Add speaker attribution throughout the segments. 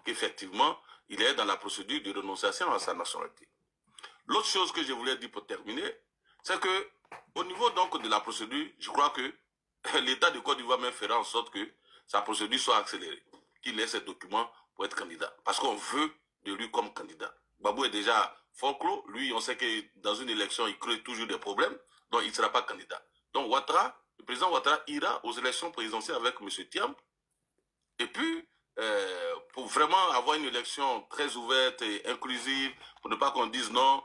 Speaker 1: qu'effectivement, il est dans la procédure de renonciation à sa nationalité. L'autre chose que je voulais dire pour terminer, c'est que au niveau donc de la procédure, je crois que l'État de Côte d'Ivoire même fera en sorte que sa procédure soit accélérée, qu'il ait ses documents pour être candidat. Parce qu'on veut de lui comme candidat. Babou est déjà fort clos. Lui, on sait que dans une élection, il crée toujours des problèmes, donc il ne sera pas candidat. Donc Ouattara, le président Ouattara ira aux élections présidentielles avec M. Thiam. Et puis, pour vraiment avoir une élection très ouverte et inclusive, pour ne pas qu'on dise non,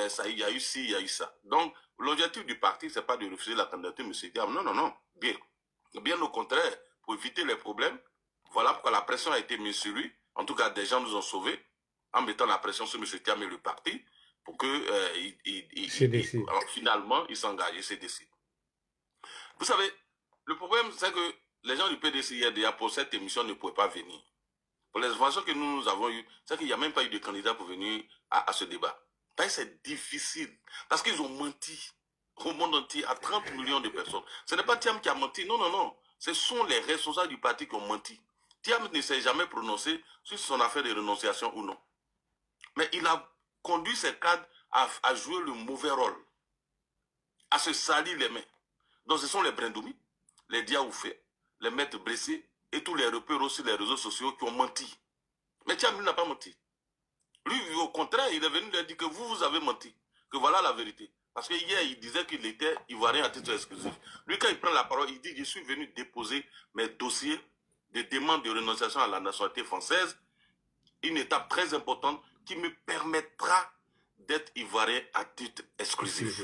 Speaker 1: ça, il y a eu ci, il y a eu ça. Donc, l'objectif du parti, c'est pas de refuser la candidature de M. Thiam. Non, non, non. Bien. Bien au contraire, pour éviter les problèmes, voilà pourquoi la pression a été mise sur lui. En tout cas, des gens nous ont sauvés en mettant la pression sur M. Thiam et le parti pour que finalement, il s'engage et se décide. Vous savez, le problème, c'est que les gens du PDC hier, déjà, pour cette émission, ne pouvaient pas venir. Pour les informations que nous avons eues, c'est qu'il n'y a même pas eu de candidat pour venir à ce débat. C'est difficile. Parce qu'ils ont menti au monde entier à 30 millions de personnes. Ce n'est pas Thiam qui a menti. Non, non, non. Ce sont les responsables du parti qui ont menti. Thiam ne s'est jamais prononcé sur son affaire de renonciation ou non. Mais il a conduit ses cadres à jouer le mauvais rôle, à se salir les mains. Donc ce sont les Brindoumi, les Diaoufé, les maîtres blessés et tous les repères aussi les réseaux sociaux qui ont menti. Mais Thiam n'a pas menti. Lui, au contraire, il est venu leur dire que vous avez menti, que voilà la vérité. Parce que hier, il disait qu'il était ivoirien à titre exclusif. Lui, quand il prend la parole, il dit « Je suis venu déposer mes dossiers de demande de renonciation à la nationalité française, une étape très importante qui me permettra d'être ivoirien à titre exclusif. »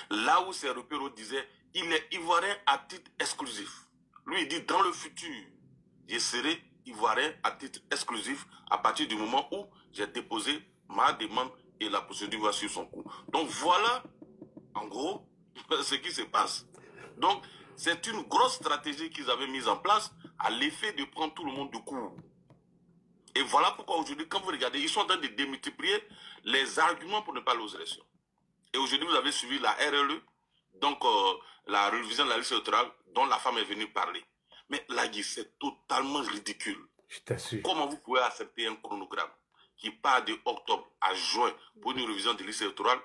Speaker 1: Là où ses repères disaient « Il est ivoirien à titre exclusif. » Lui, il dit « Dans le futur, je serai ivoirien à titre exclusif à partir du moment où j'ai déposé ma demande et la procédure va suivre son cours. » Donc voilà, en gros, ce qui se passe. Donc, c'est une grosse stratégie qu'ils avaient mise en place à l'effet de prendre tout le monde de court. Et voilà pourquoi aujourd'hui, quand vous regardez, ils sont en train de démultiplier les arguments pour ne pas aller aux élections. Et aujourd'hui, vous avez suivi la RLE, donc la révision de la liste électorale, dont la femme est venue parler. Mais là, c'est totalement ridicule.
Speaker 2: Je t'assure.
Speaker 1: Comment vous pouvez accepter un chronogramme qui part de octobre à juin pour une révision de liste électorale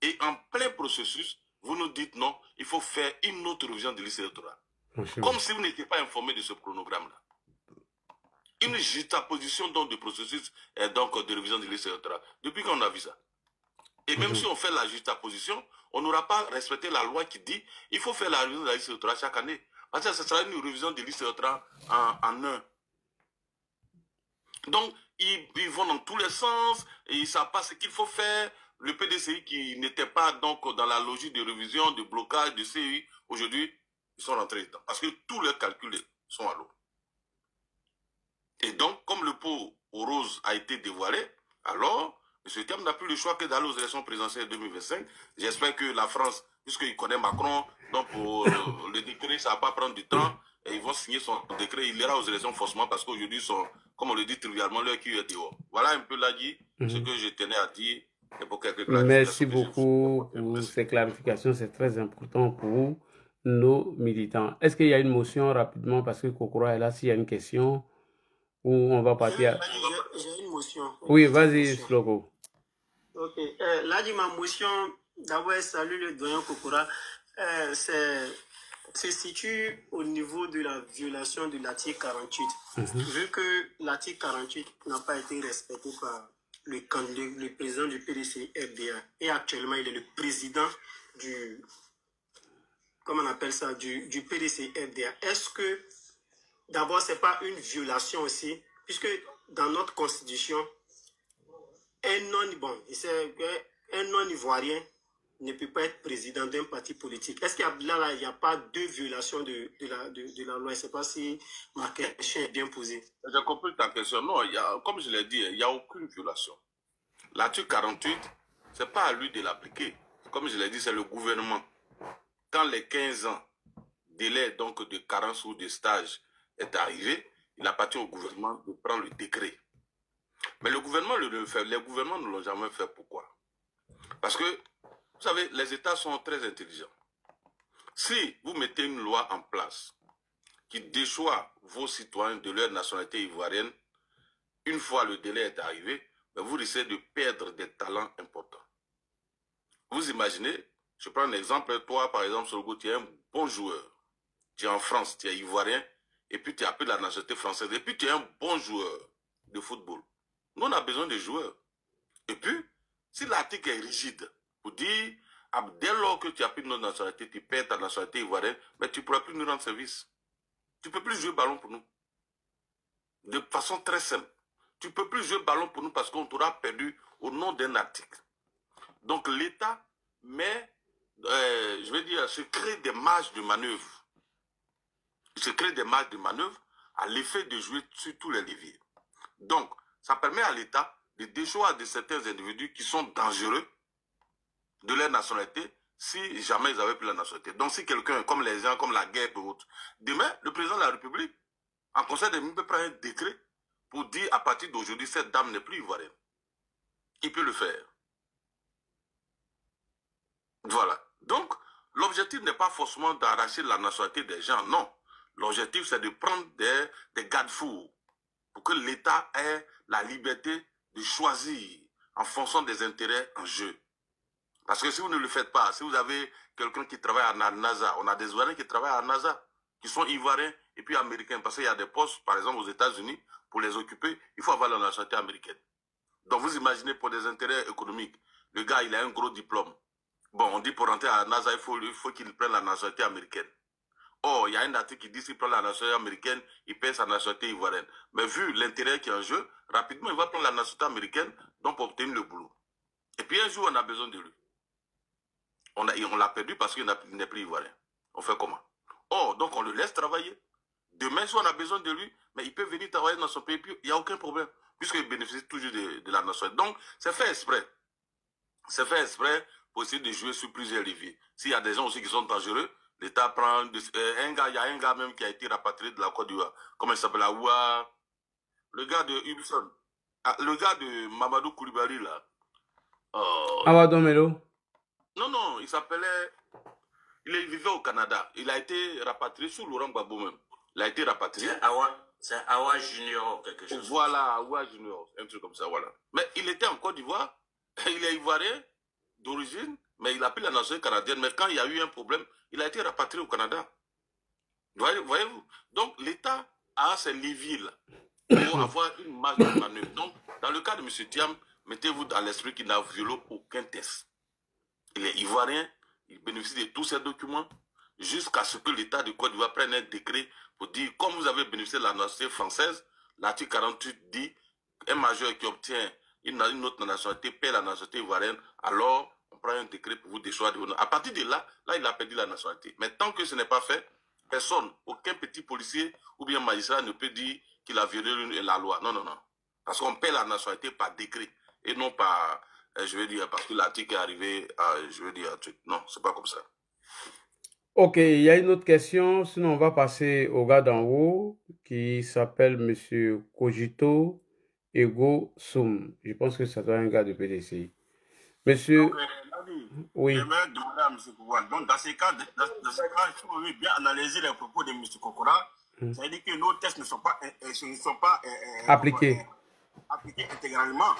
Speaker 1: et en plein processus, vous nous dites non, il faut faire une autre révision de liste électorale. Comme si vous n'étiez pas informé de ce chronogramme-là. Une juxtaposition donc de processus et donc de révision de liste électorale. Depuis quand on a vu ça? Et même si on fait la juxtaposition, on n'aura pas respecté la loi qui dit il faut faire la révision de la liste électorale chaque année. Parce que ce sera une révision de liste électorale en un. Donc, ils vont dans tous les sens et ils ne savent pas ce qu'il faut faire. Le PDCI qui n'était pas donc dans la logique de révision, de blocage, de CI, aujourd'hui, ils sont rentrés dedans. Parce que tous leurs calculs sont à l'eau. Et donc, comme le pot aux roses a été dévoilé, alors, M. Thiam n'a plus le choix que d'aller aux élections présidentielles 2025. J'espère que la France, puisqu'il connaît Macron, donc pour le décret, ça ne va pas prendre du temps. Et ils vont signer son décret. Il ira aux élections forcément parce qu'aujourd'hui, comme on le dit trivialement, leur cul est dehors. Voilà un peu là dit ce que je tenais à dire. Et pour quelques
Speaker 2: Merci beaucoup pour ces clarifications. C'est très important pour nos militants. Est-ce qu'il y a une motion rapidement parce que Kokora est là, s'il y a une question ou on va partir à...
Speaker 3: J'ai une motion.
Speaker 2: Oui, vas-y, Sloko.
Speaker 3: Ok. Là, dit ma motion, d'abord, salut le doyen Kokora. Se situe au niveau de la violation de l'article 48. Vu que l'article 48 n'a pas été respecté par le président du PDC FDA et actuellement il est le président du, comment on appelle ça, du PDC FDA. Est-ce que d'abord c'est pas une violation aussi, puisque dans notre constitution un non-ivoirien ne peut pas être président d'un parti politique. Est-ce qu'il y a là, il n'y a pas de violation de la loi? Je ne sais pas si ma question est bien posée.
Speaker 1: J'ai compris ta question. Non, comme je l'ai dit, il n'y a aucune violation. L'article 48, ce n'est pas à lui de l'appliquer. Comme je l'ai dit, c'est le gouvernement. Quand les 15 ans, délai donc de carence ou de stage est arrivé, il appartient au gouvernement de prendre le décret. Mais le gouvernement le fait. Les gouvernements ne l'ont jamais fait. Pourquoi? Parce que vous savez, les États sont très intelligents. Si vous mettez une loi en place qui déchoit vos citoyens de leur nationalité ivoirienne, une fois le délai est arrivé, vous risquez de perdre des talents importants. Vous imaginez, je prends un exemple, toi par exemple, Sologo, tu es un bon joueur. Tu es en France, tu es ivoirien, et puis tu as pris la nationalité française, et puis tu es un bon joueur de football. Nous, on a besoin de joueurs. Et puis, si l'article est rigide, pour dire, dès lors que tu as pris notre nationalité, tu perds ta nationalité ivoirienne, mais tu ne pourras plus nous rendre service. Tu ne peux plus jouer ballon pour nous. De façon très simple. Tu ne peux plus jouer ballon pour nous parce qu'on t'aura perdu au nom d'un article. Donc l'État met, je vais dire, se crée des marges de manœuvre. Il se crée des marges de manœuvre à l'effet de jouer sur tous les leviers. Donc, ça permet à l'État de déchoir de certains individus qui sont dangereux de leur nationalité si jamais ils avaient pris la nationalité. Donc, si quelqu'un, comme les gens, comme la guerre et autres, demain, le président de la République, en conseil des ministres, peut prendre un décret pour dire à partir d'aujourd'hui, cette dame n'est plus ivoirienne. Il peut le faire. Voilà. Donc, l'objectif n'est pas forcément d'arracher la nationalité des gens, non. L'objectif, c'est de prendre des garde-fous pour que l'État ait la liberté de choisir en fonction des intérêts en jeu. Parce que si vous ne le faites pas, si vous avez quelqu'un qui travaille à la NASA, on a des Ivoiriens qui travaillent à la NASA, qui sont Ivoiriens et puis Américains, parce qu'il y a des postes, par exemple aux États-Unis, pour les occuper, il faut avoir la nationalité américaine. Donc vous imaginez pour des intérêts économiques, le gars il a un gros diplôme. Bon, on dit pour rentrer à la NASA, il faut qu'il prenne la nationalité américaine. Or, il y a un article qui dit qu'il prend la nationalité américaine, il paie sa nationalité ivoirienne. Mais vu l'intérêt qui est en jeu, rapidement il va prendre la nationalité américaine, donc pour obtenir le boulot. Et puis un jour on a besoin de lui. On l'a perdu parce qu'il n'est plus ivoirien. On fait comment? Or, donc on le laisse travailler. Demain, si on a besoin de lui, mais il peut venir travailler dans son pays, puis il n'y a aucun problème, puisqu'il bénéficie toujours de la nationalité. Donc, c'est fait exprès. C'est fait exprès pour essayer de jouer sur plusieurs leviers. S'il y a des gens aussi qui sont dangereux, l'État prend... il y a un gars même qui a été rapatrié de la Côte d'Ivoire. Comment il s'appelle? Le gars de Hubson. Le gars de Mamadou Koulibaly, là.
Speaker 2: Awadomelo.
Speaker 1: Non, il s'appelait... Il vivait au Canada. Il a été rapatrié sous Laurent Gbagbo même. Il a été rapatrié.
Speaker 4: C'est Awa Junior quelque chose.
Speaker 1: Voilà, Awa Junior, un truc comme ça, voilà. Mais il était en Côte d'Ivoire, il est ivoirien d'origine, mais il a pris la nationalité canadienne. Mais quand il y a eu un problème, il a été rapatrié au Canada. Voyez-vous? Donc l'État a ces leviers-là pour avoir une marge de manœuvre. Donc, dans le cas de M. Thiam, mettez-vous dans l'esprit qu'il n'a violé aucun test. Il est ivoirien, il bénéficie de tous ces documents jusqu'à ce que l'État de Côte d'Ivoire prenne un décret pour dire, comme vous avez bénéficié de la nationalité française, l'article 48 dit, un majeur qui obtient une autre nationalité paie la nationalité ivoirienne, alors on prend un décret pour vous déchoir de vos... À partir de là, il a perdu la nationalité. Mais tant que ce n'est pas fait, personne, aucun petit policier ou bien magistrat ne peut dire qu'il a violé la loi. Non. Parce qu'on paie la nationalité par décret et non par... je veux dire, parce que l'article est arrivé à, je veux dire, un truc. Non, c'est pas comme ça.
Speaker 2: Ok, il y a une autre question, sinon on va passer au gars d'en haut qui s'appelle Monsieur Cogito Ego Soum. Je pense que ça doit être un gars de PDCI. Monsieur...
Speaker 4: Donc,
Speaker 2: oui.
Speaker 4: J'aimerais demander à M. Kokora. Donc, dans ces cas, si vous voulez bien analyser les propos de M. Kokora, ça veut dire que nos tests ne sont pas
Speaker 2: appliqués
Speaker 4: intégralement.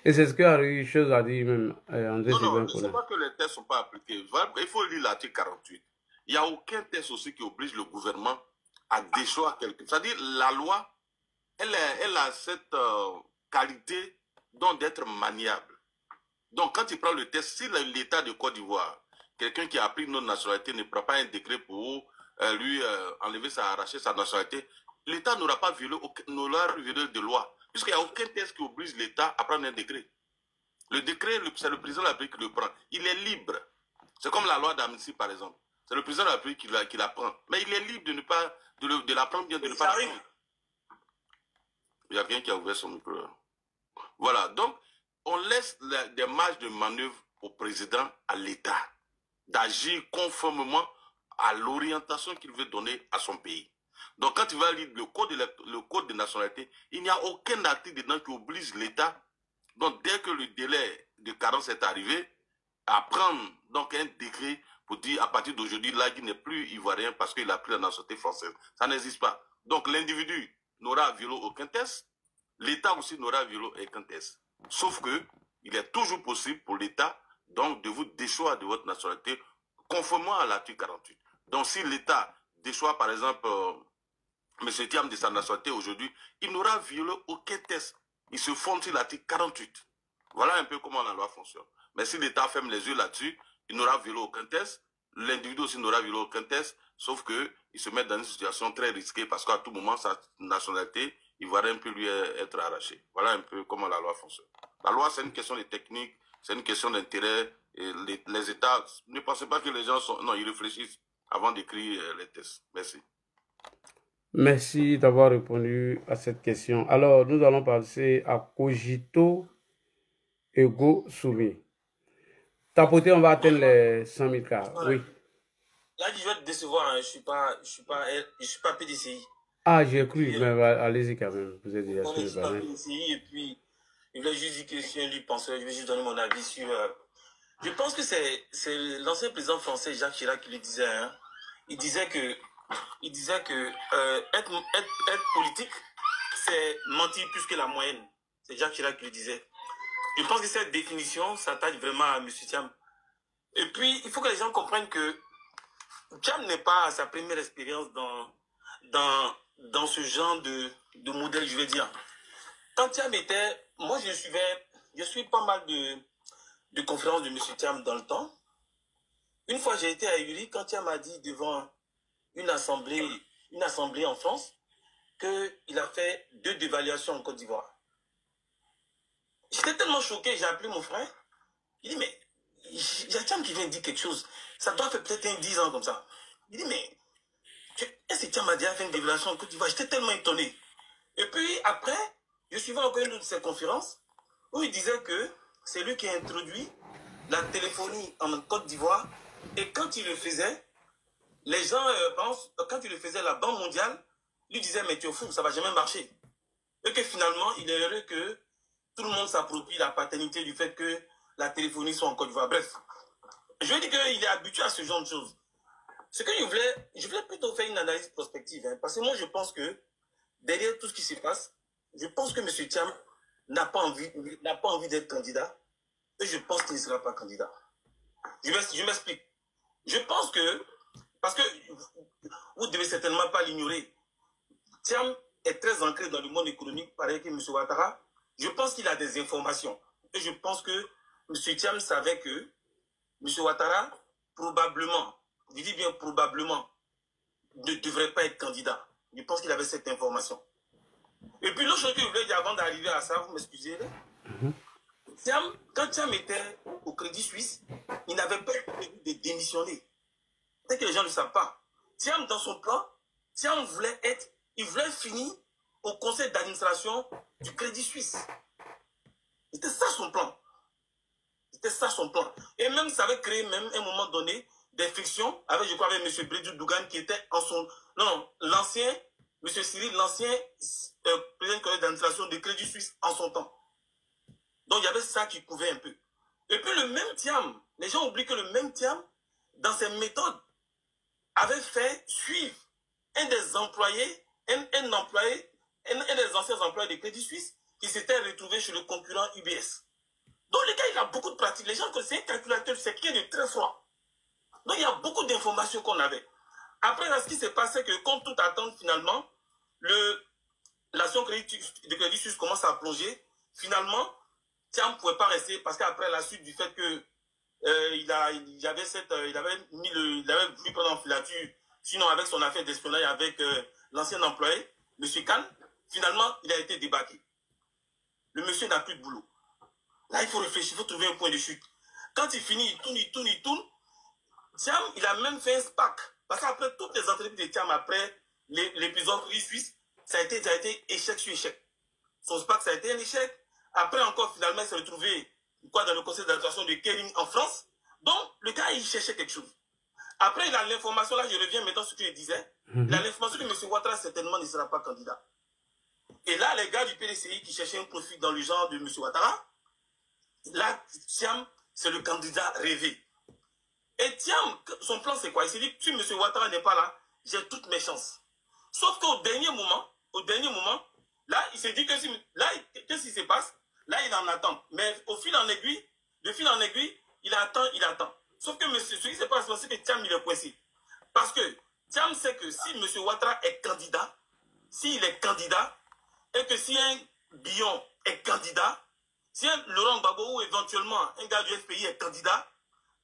Speaker 2: Et c'est ce que la chose a dit même André Sylvain.
Speaker 1: Non, je ne sais pas que les tests ne sont pas appliqués. Il faut lire l'article 48. Il n'y a aucun test aussi qui oblige le gouvernement à déchoir quelqu'un. C'est-à-dire, la loi, elle a cette qualité d'être maniable. Donc, quand il prend le test, si l'État de Côte d'Ivoire, quelqu'un qui a pris notre nationalité, ne prend pas un décret pour lui enlever, arracher sa nationalité, l'État n'aura pas violé de loi. Puisqu'il n'y a aucun test qui oblige l'État à prendre un décret. Le décret, c'est le président de la République qui le prend. Il est libre. C'est comme la loi d'amnistie, par exemple. C'est le président de la République qui la prend. Mais il est libre de ne pas de la prendre bien, de ne pas la prendre. Il y a quelqu'un qui a ouvert son micro. Voilà. Donc, on laisse des marges de manœuvre au président, à l'État, d'agir conformément à l'orientation qu'il veut donner à son pays. Donc, quand tu vas lire le code de nationalité, il n'y a aucun article dedans qui oblige l'État, donc dès que le délai de carence est arrivé, à prendre donc un décret pour dire à partir d'aujourd'hui, Lagui n'est plus ivoirien parce qu'il a pris la nationalité française. Ça n'existe pas. Donc l'individu n'aura violé aucun test, l'État aussi n'aura violé aucun test. Sauf que il est toujours possible pour l'État donc de vous déchoir de votre nationalité conformément à l'article 48. Donc si l'État déchoit par exemple M. Thiam de sa nationalité aujourd'hui, il n'aura violé aucun test. Il se fonde sur l'article 48. Voilà un peu comment la loi fonctionne. Mais si l'État ferme les yeux là-dessus, il n'aura violé aucun test. L'individu aussi n'aura violé aucun test. Sauf qu'il se met dans une situation très risquée parce qu'à tout moment, sa nationalité, ivoirienne peut lui être arrachée. Voilà un peu comment la loi fonctionne. La loi, c'est une question de technique, c'est une question d'intérêt. Les États, ne pensez pas que les gens sont... Non, ils réfléchissent avant d'écrire les tests. Merci.
Speaker 2: Merci d'avoir répondu à cette question. Alors, nous allons passer à Cogito Ego Soumi. Tapoter, on va atteindre les 100 000 cas.
Speaker 5: Voilà.
Speaker 2: Oui.
Speaker 5: Là, je vais te décevoir. Hein. Je suis pas PDCI.
Speaker 2: Ah, j'ai cru, mais allez-y quand même. Vous êtes déjà
Speaker 5: On
Speaker 2: sûr
Speaker 5: est
Speaker 2: de
Speaker 5: pas
Speaker 2: parler.
Speaker 5: PDCI et puis je voulais juste dire que si un lui penseur, je vais juste donner mon avis sur. Je pense que c'est l'ancien président français Jacques Chirac qui le disait. Hein. Il disait que être politique, c'est mentir plus que la moyenne. C'est Jacques Chirac qui le disait. Je pense que cette définition s'attache vraiment à M. Thiam. Et puis, il faut que les gens comprennent que Thiam n'est pas sa première expérience dans ce genre de modèle, je vais dire. Quand Thiam était... Moi, je suis pas mal de conférences de M. Thiam dans le temps. Une fois, j'ai été à Uri, quand Thiam a dit devant une assemblée en France qu'il a fait 2 dévaluations en Côte d'Ivoire. J'étais tellement choqué, j'ai appelé mon frère. Il dit, mais il y a Thiam qui vient dire quelque chose. Ça doit faire peut-être 10 ans comme ça. Il dit, mais est-ce que Thiam a déjà fait une dévaluation en Côte d'Ivoire? J'étais tellement étonné. Et puis après, je suivais encore une de ses conférences où il disait que c'est lui qui a introduit la téléphonie en Côte d'Ivoire. Et quand il le faisait, les gens pensent, quand il le faisait, la Banque mondiale lui disait, mais tu es fou, ça va jamais marcher. Et que finalement, il est heureux que tout le monde s'approprie la paternité du fait que la téléphonie soit en Côte d'Ivoire. Bref, je veux dire qu'il est habitué à ce genre de choses. Ce que je voulais plutôt faire une analyse prospective. Hein, parce que moi, je pense que derrière tout ce qui se passe, je pense que M. Thiam n'a pas envie d'être candidat. Et je pense qu'il ne sera pas candidat. Je m'explique. Je pense que, parce que vous ne devez certainement pas l'ignorer, Thiam est très ancré dans le monde économique, pareil que M. Ouattara. Je pense qu'il a des informations. Et je pense que M. Thiam savait que M. Ouattara, probablement, je dis bien probablement, ne devrait pas être candidat. Je pense qu'il avait cette information. Et puis l'autre chose que je voulais dire avant d'arriver à ça, vous m'excusez. Quand Thiam était au Crédit Suisse, il n'avait pas prévu de démissionner. Peut-être que les gens ne le savent pas. Thiam, dans son plan, Thiam il voulait finir au conseil d'administration du Crédit Suisse. C'était ça son plan. C'était ça son plan. Et même, ça avait créé même à un moment donné des frictions avec, je crois, avec M. Brédou Dougan qui était en son... Non, l'ancien, M. Cyril, l'ancien président du conseil d'administration du Crédit Suisse en son temps. Donc, il y avait ça qui couvait un peu. Et puis, le même Thiam, les gens oublient que le même Thiam, dans ses méthodes, avait fait suivre un des employés, un des anciens employés du Crédit Suisse qui s'était retrouvé chez le concurrent UBS. Donc, le gars, il a beaucoup de pratiques. Les gens connaissent un calculateur, c'est quelqu'un de très froid. Donc, il y a beaucoup d'informations qu'on avait. Après, là, ce qui s'est passé, que contre toute attente, finalement, l'action de Crédit Suisse commence à plonger. Finalement, Thiam ne pouvait pas rester parce qu'après la suite du fait que il avait voulu prendre en filature, sinon avec son affaire d'espionnage avec l'ancien employé, M. Kahn, finalement, il a été débarqué. Le monsieur n'a plus de boulot. Là, il faut réfléchir, il faut trouver un point de chute. Quand il finit, il tourne. Thiam, il a même fait un SPAC. Parce qu'après toutes les entreprises de Thiam, après l'épisode suisse, ça a été échec sur échec. Son SPAC, ça a été un échec. Après encore, finalement, il s'est retrouvé dans le conseil d'administration de Kering en France. Donc, le gars, il cherchait quelque chose. Après, il a l'information, là, je reviens maintenant sur ce qu'il disait. Il a l'information que M. Ouattara, certainement, ne sera pas candidat. Et là, les gars du PDCI qui cherchaient un profil dans le genre de M. Ouattara, là, Thiam, c'est le candidat rêvé. Et Thiam, son plan, c'est quoi? Il s'est dit, si M. Ouattara n'est pas là, j'ai toutes mes chances. Sauf qu'au dernier moment, là, il s'est dit que si, là, qu'est-ce qui se passe? Là, il en attend. Mais au fil en aiguille, de fil en aiguille, il attend. Sauf que ce qui se passe, c'est que Thiam, il est coincé. Parce que Thiam sait que si M. Ouattara est candidat, s'il est candidat, et que si un Bion est candidat, si un Laurent Gbagbo ou éventuellement un gars du FPI est candidat,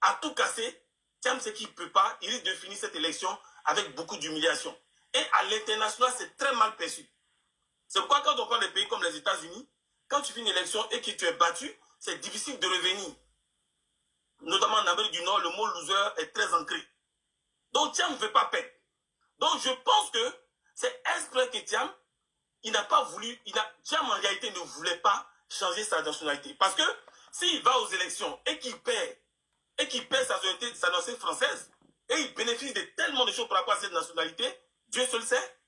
Speaker 5: à tout casser, Thiam sait qu'il ne peut pas, il risque de finir cette élection avec beaucoup d'humiliation. Et à l'international, c'est très mal perçu. C'est pourquoi quand on prend des pays comme les États-Unis, quand tu fais une élection et que tu es battu, c'est difficile de revenir. Notamment en Amérique du Nord, le mot loser est très ancré. Donc Thiam ne veut pas perdre. Donc je pense que c'est exprès que Thiam, il n'a pas voulu, Thiam en réalité ne voulait pas changer sa nationalité. Parce que s'il va aux élections et qu'il perd sa nationalité française, et il bénéficie de tellement de choses par rapport à cette nationalité, Dieu seul sait.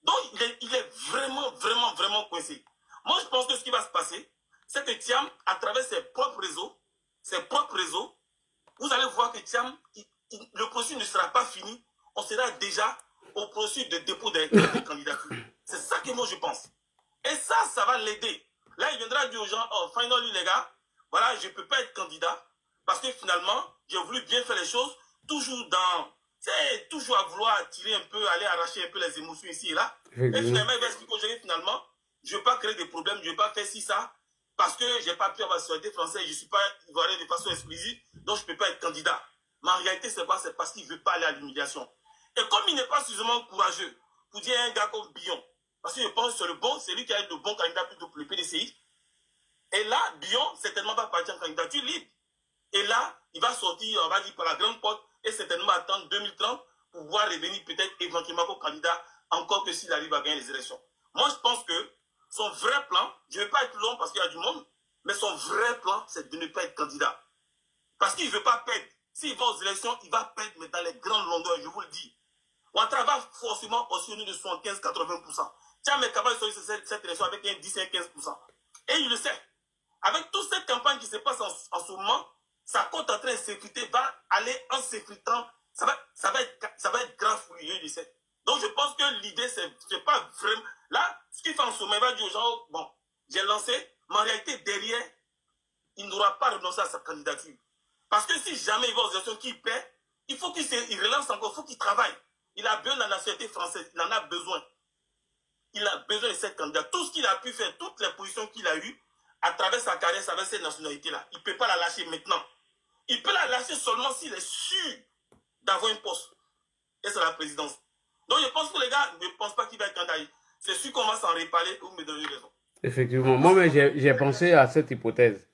Speaker 5: Donc il est vraiment, vraiment, vraiment coincé. Moi je pense que ce qui va se passer, c'est que Thiam, à travers ses propres réseaux, vous allez voir que Thiam, le processus ne sera pas fini, on sera déjà au processus de dépôt des candidatures. C'est ça que moi je pense. Et ça va l'aider. Là, il viendra dire aux gens, oh, finally les gars, voilà, je ne peux pas être candidat, parce que finalement, j'ai voulu bien faire les choses, toujours à vouloir tirer un peu, aller arracher un peu les émotions ici et là. Et finalement, il va expliquer aux gens, finalement, je ne veux pas créer des problèmes, je ne veux pas faire ci, ça, parce que je n'ai pas pu avoir la nationalité française, je ne suis pas ivoirien de façon exclusive, donc je ne peux pas être candidat. Mais en réalité, c'est quoi? C'est parce qu'il ne veut pas aller à l'humiliation. Et comme il n'est pas suffisamment courageux pour dire à un gars comme Bion, parce que je pense que c'est lui qui a été le bon candidat plutôt pour le PDCI. Et là, Bion, certainement va partir en candidature libre. Et là, il va sortir, on va dire, par la grande porte et certainement attendre 2030 pour pouvoir revenir peut-être éventuellement comme candidat, encore que s'il arrive à gagner les élections. Moi, je pense que son vrai plan, je ne vais pas être long parce qu'il y a du monde, mais son vrai plan, c'est de ne pas être candidat. Parce qu'il ne veut pas perdre. S'il va aux élections, il va perdre, mais dans les grandes longueurs, je vous le dis. Ouattara va forcément osciller de 75-80%. Thiam est capable de sortir cette élection avec un 10-15%. Et il le sait. Avec toute cette campagne qui se passe en ce moment, sa cote en train de s'effriter va aller en s'effritant. Ça va être grave pour lui, il le sait. Donc je pense que l'idée, c'est pas vraiment... Là, ce qu'il fait en ce moment, il va dire aux gens, bon, j'ai lancé, mais en réalité, derrière, il n'aura pas renoncé à sa candidature. Parce que si jamais il va aux élections qu'il perd, il faut qu'il relance encore, il faut qu'il travaille. Il a besoin de la nationalité française, il en a besoin. Il a besoin de cette candidature. Tout ce qu'il a pu faire, toutes les positions qu'il a eues, à travers sa carrière avec cette nationalité-là, il ne peut pas la lâcher maintenant. Il peut la lâcher seulement s'il est sûr d'avoir un poste. Et c'est la présidence. Donc je pense que les gars ne pensent pas qu'il va être candidat. C'est sûr qu'on va s'en reparler ou me donner raison.
Speaker 2: Effectivement. Moi, j'ai pensé à cette hypothèse.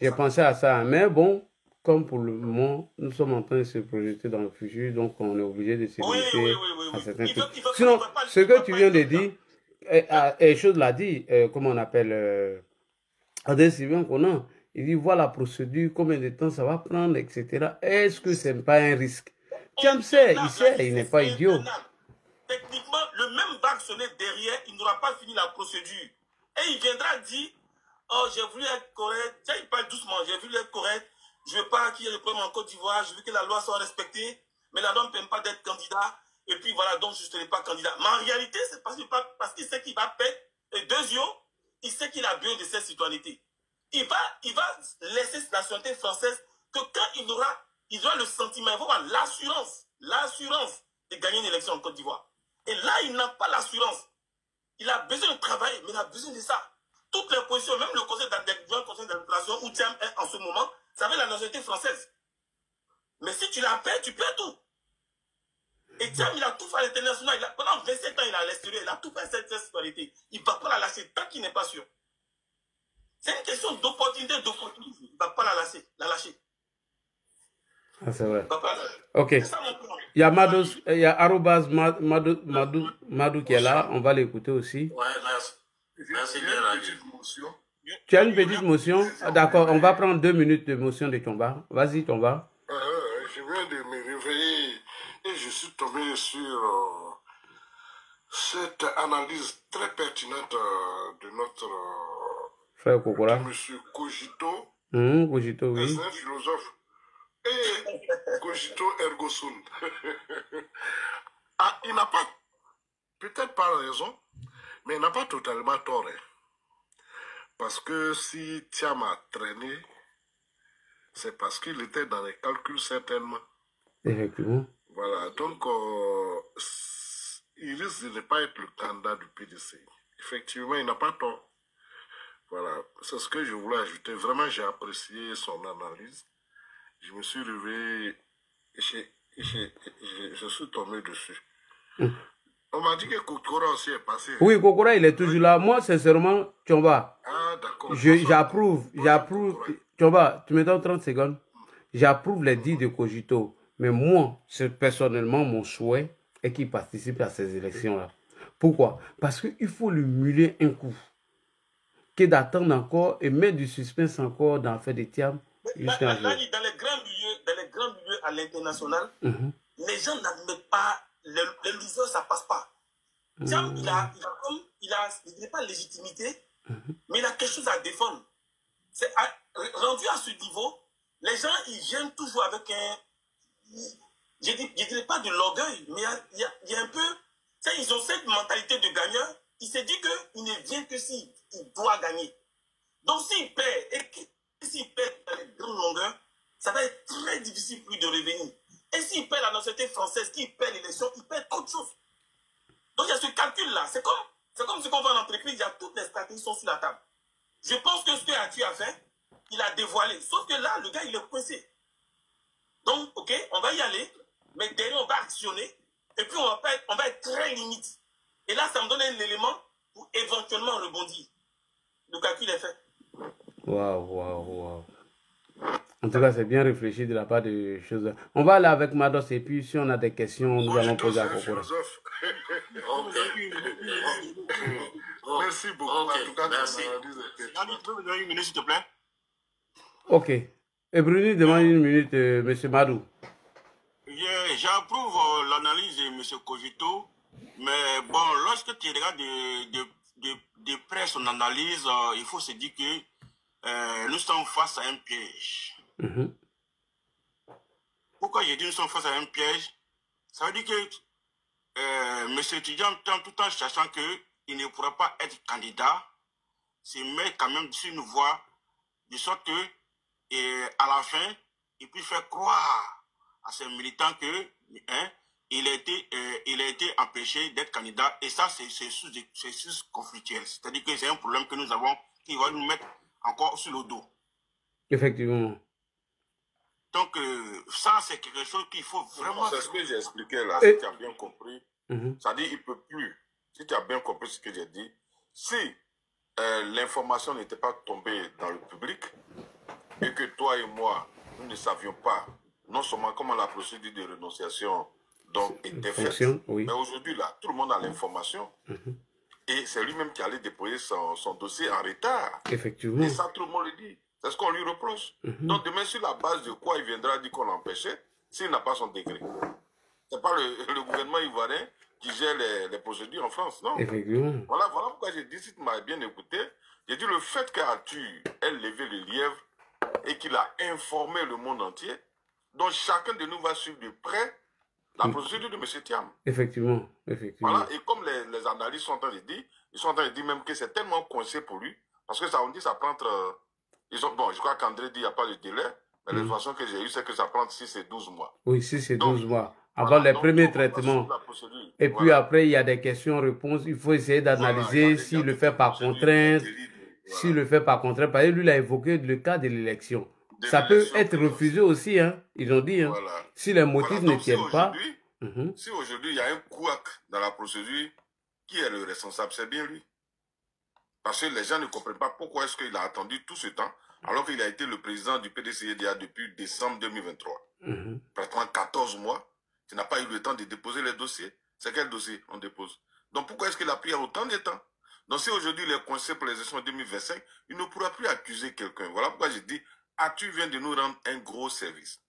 Speaker 2: J'ai pensé à ça. Mais bon, comme pour le moment, nous sommes en train de se projeter dans le futur, donc on est obligé de se limiter à certains trucs. Sinon, ce que tu viens de dire, et chose l'a dit, comment on appelle, Adrien Sylvain Conan, il dit, voilà la procédure, combien de temps ça va prendre, etc. Est-ce que ce n'est pas un risque? Thiam sait, il n'est pas idiot.
Speaker 5: Techniquement, le même bac sonné derrière, il n'aura pas fini la procédure. Et il viendra dire, oh, j'ai voulu être correct. Tiens, il parle doucement, j'ai voulu être correct. Je ne veux pas qu'il y ait le problème en Côte d'Ivoire. Je veux que la loi soit respectée. Mais la loi ne permet pas d'être candidat. Et puis voilà, donc je ne serai pas candidat. Mais en réalité, c'est parce qu'il sait qu'il va perdre. Et deuxièmement, il sait qu'il a besoin de cette citoyenneté. Il va laisser cette nationalité française que quand il aura le sentiment, il va avoir l'assurance de gagner une élection en Côte d'Ivoire. Et là, il n'a pas l'assurance. Il a besoin de travailler, mais il a besoin de ça. Toutes les positions, même le conseil d'administration où Thiam est en ce moment, ça veut la nationalité française. Mais si tu la perds, tu perds tout. Et Thiam, il a tout fait à l'international. Pendant 27 ans, il est à l'extérieur. Il a tout fait cette citoyenneté. Il ne va pas la lâcher tant qu'il n'est pas sûr. C'est une question d'opportunité, d'opportunisme. Il ne va pas la lâcher.
Speaker 2: Ah, c'est vrai.
Speaker 5: Ok.
Speaker 2: Il y a arobase Madou qui est là. On va l'écouter aussi.
Speaker 1: Ouais, merci. Merci bien,
Speaker 2: tu as une petite motion? D'accord, on va prendre 2 minutes de motion de Tomba. Vas-y, Tomba.
Speaker 6: Je viens de me réveiller et je suis tombé sur cette analyse très pertinente de notre
Speaker 2: frère Kokora.
Speaker 6: Monsieur Cogito.
Speaker 2: Cogito, oui.
Speaker 6: C'est un philosophe Et cogito ergo sum. Ah, il n'a pas, peut-être pas raison, mais il n'a pas totalement tort. Hein. Parce que si Thiam a traîné, c'est parce qu'il était dans les calculs certainement.
Speaker 2: Effectivement.
Speaker 6: Voilà, donc il risque de ne pas être le candidat du PDC. Effectivement, il n'a pas tort. Voilà, c'est ce que je voulais ajouter. Vraiment, j'ai apprécié son analyse. Je me suis levé, je suis tombé dessus. On m'a dit que Kokora aussi est passé.
Speaker 2: Oui, Kokora, il est toujours là. Moi, sincèrement, Tchomba,
Speaker 6: Ah, d'accord.
Speaker 2: j'approuve. Tchomba, tu me donnes 30 secondes. J'approuve les dits de Cogito. Mais moi, personnellement, mon souhait est qu'il participe à ces élections-là. Pourquoi? Parce qu'il faut lui muler un coup. Que d'attendre encore et mettre du suspense encore dans l'affaire de Thiam.
Speaker 5: Dans les grands milieux à l'international, les gens n'admettent pas, les losers, ça passe pas. Thiam, il n'est pas légitimité, mais il a quelque chose à défendre. Rendu à ce niveau, les gens, ils viennent toujours avec un... Je ne dirais pas de l'orgueil, mais il y a un peu... Ils ont cette mentalité de gagneur. Il s'est dit qu'il ne vient que s'il doit gagner. Donc s'il perd, et s'il perd dans les grandes longueurs, ça va être très difficile pour lui de revenir. Et s'il perd la nationalité française, qu'il perd l'élection, il perd autre chose. Donc il y a ce calcul-là. C'est comme ce qu'on voit en entreprise, il y a toutes les stratégies sont sur la table. Je pense que ce que Atu a fait, il a dévoilé. Sauf que là, le gars, il est coincé. Donc, ok, on va y aller, mais derrière, on va actionner, et puis on va être très limite. Et là, ça me donne un élément pour éventuellement rebondir. Le calcul est fait.
Speaker 2: Waouh. En tout cas, c'est bien réfléchi de la part de choses. On va aller avec Mados et puis si on a des questions, nous allons poser à Kokora.
Speaker 6: Merci beaucoup. En tout cas,
Speaker 4: merci. Tu peux me donner une minute, s'il te plaît?
Speaker 2: Ok. Et Bruni demande une minute, M. Madou.
Speaker 4: J'approuve l'analyse de M. Cogito, mais bon, lorsque tu regardes de près son analyse, il faut se dire que nous sommes face à un piège. Pourquoi j'ai dit nous sommes face à un piège? Ça veut dire que M. étudiant, tout en sachant qu'il ne pourra pas être candidat, se met quand même sur une voie, de sorte que, à la fin, il puisse faire croire à ses militants que il a été empêché d'être candidat, et ça c'est sous conflictuel. C'est-à-dire que c'est un problème que nous avons qui va nous mettre encore sur le dos.
Speaker 2: Effectivement.
Speaker 4: Donc ça c'est quelque chose qu'il faut vraiment...
Speaker 1: C'est ce que j'ai expliqué là, si tu as bien compris. Ça dit il ne peut plus, si tu as bien compris ce que j'ai dit, si l'information n'était pas tombée dans le public et que toi et moi, nous ne savions pas non seulement comment la procédure de renonciation donc, était faite, mais aujourd'hui, là, tout le monde a l'information. Et c'est lui-même qui allait déposer son dossier en retard.
Speaker 2: Effectivement.
Speaker 1: Et ça, tout le monde le dit. C'est ce qu'on lui reproche. Donc, demain, sur la base de quoi il viendra dire qu'on l'empêchait, s'il n'a pas son décret. Ce n'est pas le gouvernement ivoirien qui gère les procédures en France, non.
Speaker 2: Effectivement.
Speaker 1: Voilà pourquoi j'ai dit, si tu m'as bien écouté, j'ai dit le fait qu'Atu ait levé le lièvre et qu'il a informé le monde entier, donc chacun de nous va suivre de près la procédure de M. Thiam.
Speaker 2: Effectivement.
Speaker 1: Voilà, et comme les analystes sont en train de dire, ils sont en train de dire même que c'est tellement coincé pour lui, parce que ça, on dit ça prend entre... bon, je crois qu'André dit qu'il n'y a pas de délai, mais l'information que j'ai eue, c'est que ça prend 6 et 12 mois.
Speaker 2: Oui, 6 et 12 mois. Avant les premiers traitements. Et puis après, il y a des questions-réponses. Il faut essayer d'analyser s'il le fait par contrainte. S'il le fait par contrainte, parce que lui, il a évoqué le cas de l'élection. Ça peut être refusé aussi, hein. Ils ont dit, hein. Si les motifs ne tiennent pas.
Speaker 1: Si aujourd'hui, il y a un couac dans la procédure, qui est le responsable? C'est bien lui. Parce que les gens ne comprennent pas pourquoi est-ce qu'il a attendu tout ce temps, alors qu'il a été le président du PDCIDA depuis décembre 2023. Pratiquement 14 mois. Tu n'as pas eu le temps de déposer les dossiers. C'est quel dossier on dépose? Donc pourquoi est-ce qu'il a pris autant de temps? Donc si aujourd'hui il est coincé pour les élections 2025, il ne pourra plus accuser quelqu'un. Voilà pourquoi j'ai dit, Atu vient de nous rendre un gros service.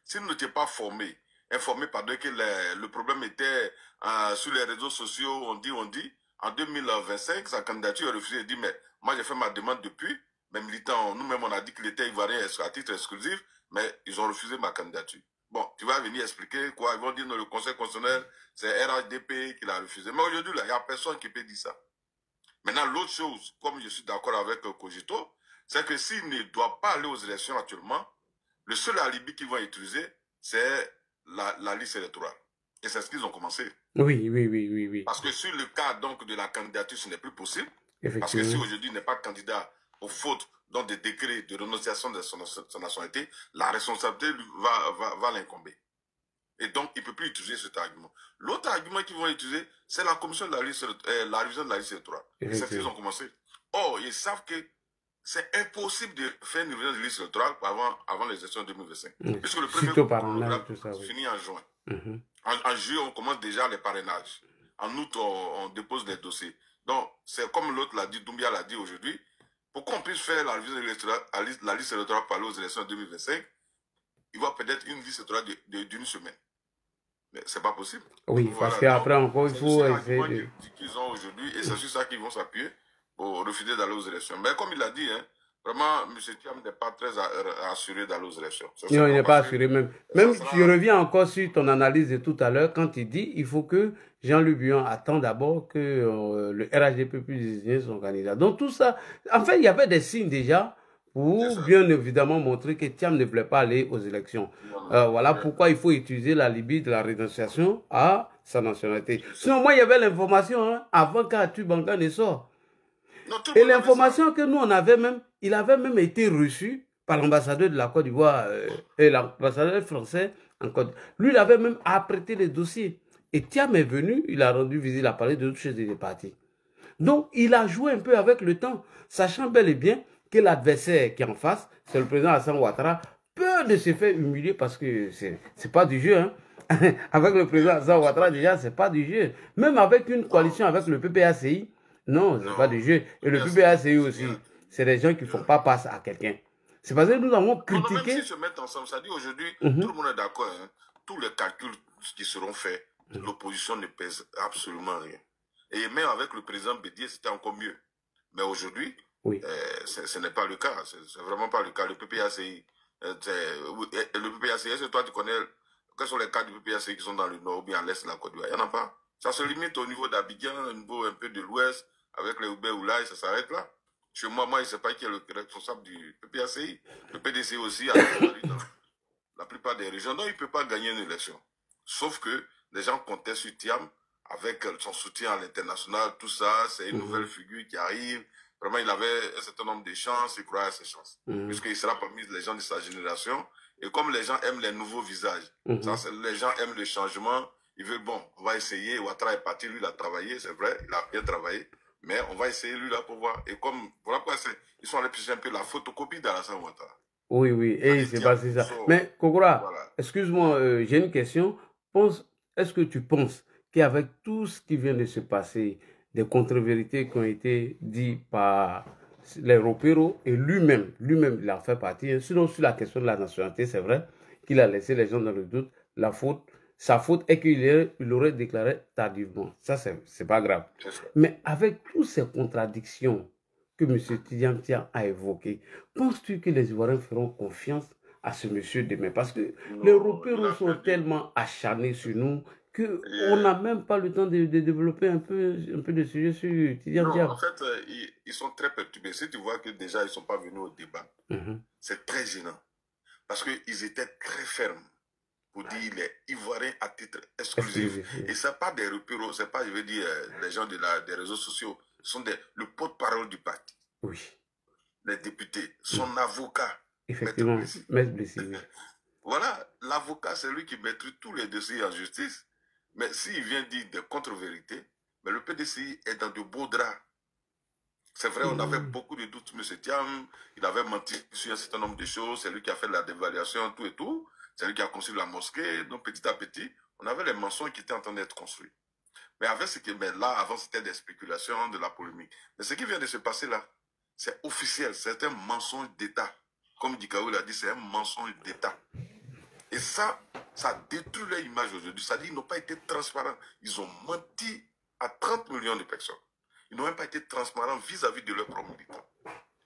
Speaker 1: Si nous n'étions pas informés pardon, que le problème était sur les réseaux sociaux, on dit, en 2025, sa candidature est refusée. Il dit, mais moi j'ai fait ma demande depuis, mes militants, nous-mêmes on a dit qu'il était ivoirien à titre exclusif, mais ils ont refusé ma candidature. Bon, tu vas venir expliquer quoi? Ils vont dire non, le Conseil constitutionnel, c'est RHDP qui l'a refusé. Mais aujourd'hui, là, il n'y a personne qui peut dire ça. Maintenant, l'autre chose, comme je suis d'accord avec Cogito, c'est que s'il ne doit pas aller aux élections actuellement, le seul alibi qu'ils vont utiliser, c'est la liste électorale. Et c'est ce qu'ils ont commencé.
Speaker 2: Oui.
Speaker 1: Parce que sur le cas donc, de la candidature, ce n'est plus possible. Parce que si aujourd'hui il n'est pas candidat aux fautes donc des décrets de renonciation de son nationalité, la responsabilité va l'incomber. Et donc, il ne peut plus utiliser cet argument. L'autre argument qu'ils vont utiliser, c'est la commission de la révision de la liste électorale. Et c'est ce qu'ils ont commencé. Or, ils savent que c'est impossible de faire une révision de la liste électorale avant les élections 2025. Puisque le premier programme finit en juin. En juillet, on commence déjà les parrainages. En août, on dépose les dossiers. Donc, c'est comme l'autre l'a dit, Doumbia l'a dit aujourd'hui, pour qu'on puisse faire la révision de la liste électorale pour aller aux élections 2025, il va peut-être une liste électorale d'une semaine. Mais c'est pas possible.
Speaker 2: Oui, donc, parce qu'après encore, il faut essayer de...
Speaker 1: qu'ils ont aujourd'hui, et c'est sur ça qu'ils vont s'appuyer pour refuser d'aller aux élections. Mais comme il l'a dit, hein, vraiment, M. Thiam n'est pas très assuré d'aller aux élections.
Speaker 2: Non, il n'est pas assuré même. Même, je reviens encore sur ton analyse de tout à l'heure, quand il dit il faut que Jean-Luc Bion attend d'abord que le RHDP puisse désigner son candidat. Donc tout ça, en fait, il y avait des signes déjà pour bien évidemment montrer que Thiam ne voulait pas aller aux élections. Voilà pourquoi il faut utiliser la Libye de la rénonciation à sa nationalité. Sinon, moi, il y avait l'information hein, avant qu'Atu Banka ne sorte. Et l'information que nous, on avait même, il avait même été reçu par l'ambassadeur de la Côte d'Ivoire et l'ambassadeur français en Côte d'Ivoire. Lui, il avait même apprêté les dossiers. Et Thiam est venu, il a rendu visite, il a parlé de toutes choses des partis. Donc, il a joué un peu avec le temps, sachant bel et bien que l'adversaire qui est en face, c'est le président Hassan Ouattara, peur de se faire humilier parce que c'est pas du jeu. Hein. Avec le président Hassan Ouattara, déjà, c'est pas du jeu. Même avec une coalition avec le PPACI, non, c'est pas du jeu. Et le PPACI aussi, c'est des gens qui ne font pas passe à quelqu'un. C'est parce que nous avons critiqué...
Speaker 1: Même s'ils se mettent ensemble, ça dit aujourd'hui, tout le monde est d'accord. Hein. Tous les calculs qui seront faits, l'opposition ne pèse absolument rien. Et même avec le président Bédier, c'était encore mieux. Mais aujourd'hui, ce n'est pas le cas. C'est vraiment pas le cas. Le PPACI, c'est toi, tu connais quels sont les cas du PPACI qui sont dans le nord ou bien à l'est de la Côte d'Ivoire. Il n'y en a pas. Ça se limite au niveau d'Abidjan, au niveau un peu de l'ouest, avec les Oubé Oulaï, ça s'arrête là. Chez moi, je ne sais pas qui est le responsable du PPACI. Le PDC aussi, dans la plupart des régions. Donc, il ne peut pas gagner une élection. Sauf que les gens comptaient sur Thiam, avec son soutien à l'international, tout ça, c'est une nouvelle figure qui arrive. Vraiment, il avait un certain nombre de chances, il croyait à ses chances. Puisqu'il sera parmi les gens de sa génération. Et comme les gens aiment les nouveaux visages, les gens aiment le changement, ils veulent, bon, on va essayer. Ouattara est parti, lui, il a travaillé, c'est vrai, il a bien travaillé. Mais on va essayer, lui, là, pour voir. Et comme, voilà pourquoi ils sont allés piger un peu la photocopie d'Alassane Ouattara.
Speaker 2: Oui, et c'est passé ça. Mais, Kokora, voilà. Excuse-moi, j'ai une question. Est-ce que tu penses qu'avec tout ce qui vient de se passer, des contre-vérités qui ont été dites par les Ropero et lui-même, il a fait partie. Sinon, sur la question de la nationalité, c'est vrai qu'il a laissé les gens dans le doute. Sa faute est qu'il aurait déclaré tardivement. Ça, c'est pas grave. Mais avec toutes ces contradictions que M. Thiam a évoquées, penses-tu que les Ivoiriens feront confiance à ce monsieur demain? Parce que les Ropero sont tellement acharnés sur nous qu'on n'a même pas le temps de développer un peu de sujet sur Thiam.
Speaker 1: En fait, ils sont très perturbés. Si tu vois que déjà, ils ne sont pas venus au débat, c'est très gênant. Parce qu'ils étaient très fermes pour dire les Ivoiriens à titre exclusif. Et ce n'est pas des Ropero, ce n'est pas, je veux dire, les gens des réseaux sociaux. Ce sont le porte-parole du parti.
Speaker 2: Oui.
Speaker 1: Les députés, son avocat.
Speaker 2: Effectivement, Maître Blessé.
Speaker 1: Voilà, l'avocat, c'est lui qui maîtrise tous les dossiers en justice. Mais s'il vient dire des contre-vérités, mais le PDCI est dans de beaux draps. C'est vrai, on avait beaucoup de doutes, M. Thiam. Il avait menti sur un certain nombre de choses. C'est lui qui a fait la dévaluation, tout et tout. C'est lui qui a construit la mosquée. Donc, petit à petit, on avait les mensonges qui étaient en train d'être construits. Mais avec ce qui est là, avant, c'était des spéculations, de la polémique. Mais ce qui vient de se passer là, c'est officiel. C'est un mensonge d'État. Comme Dikaou l'a dit, c'est un mensonge d'État. Et ça détruit leur image aujourd'hui. Ça dit qu'ils n'ont pas été transparents. Ils ont menti à 30 millions de personnes. Ils n'ont même pas été transparents vis-à-vis de leurs propres militants.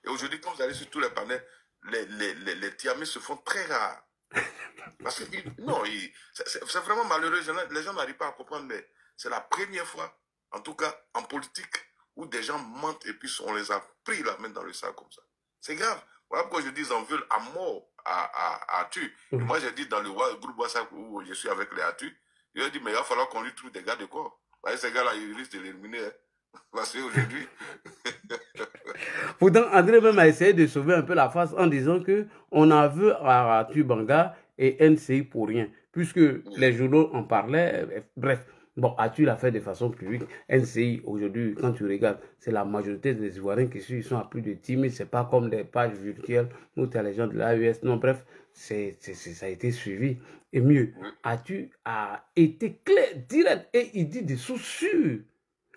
Speaker 1: Et aujourd'hui, quand vous allez sur tous les panels, les Tiamés se font très rares. Parce que, non, c'est vraiment malheureux. Les gens n'arrivent pas à comprendre, mais c'est la première fois, en tout cas en politique, où des gens mentent et puis on les a pris la main dans le sac comme ça. C'est grave. Voilà pourquoi je dis en veulent à mort à Atu. Et moi, j'ai dit dans le groupe WhatsApp où je suis avec les Atu, je lui ai dit, mais il va falloir qu'on lui trouve des gars de corps. Ces gars-là, ils risquent de l'éliminer. Hein. Parce qu'aujourd'hui...
Speaker 2: Pourtant, André même a essayé de sauver un peu la face en disant que on en veut à Atu Banga et NCI pour rien. Puisque les journaux en parlaient. Bref, bon, Atu l'a fait de façon publique. NCI, aujourd'hui, quand tu regardes, c'est la majorité des Ivoiriens qui sont à plus de 10 000. C'est pas comme des pages virtuelles où tu as les gens de l'AES. Non, bref, ça a été suivi. Et mieux, Atu a été clair, direct, et il dit des sources sûres.